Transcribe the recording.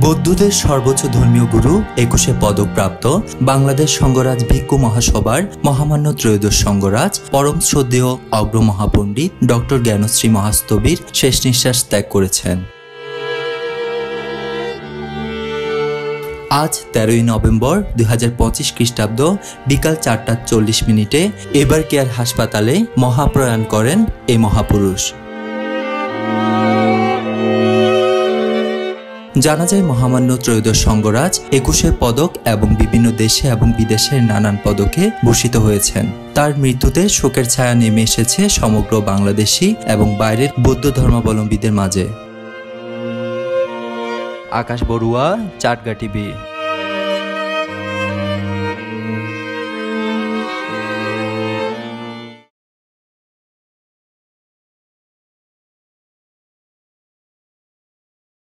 বৌদ্ধদের সর্বোচ্চ ধর্মীয় গুরু ২১শে পদকপ্রাপ্ত বাংলাদেশ সংঘরাজ ভিক্ষু মহাসভার মহামান্য ত্রয়োদশ সংঘরাজ পরম শ্রদ্ধেয় অগ্র মহাপণ্ডিত ডক্টর জ্ঞানশ্রী মহাস্তবীর শেষ নিঃশ্বাস ত্যাগ করেছেন। আজ ১৩ই নভেম্বর ২০২৫ খ্রিস্টাব্দ বিকাল ৪টা ৪০ এভার কেয়ার হাসপাতালে মহাপ্রয়াণ করেন এই মহাপুরুষ। জানা যায় মহামান্য ত্রয়োদশ সংঘরাজ ২১শে পদক এবং বিভিন্ন দেশে এবং বিদেশের নানান পদকে ভূষিত হয়েছেন। তার মৃত্যুতে শোকের ছায়া নেমে এসেছে সমগ্র বাংলাদেশি এবং বাইরের বৌদ্ধ ধর্মাবলম্বীদের মাঝে। আকাশ বড়ুয়া, চাটগা টিভি।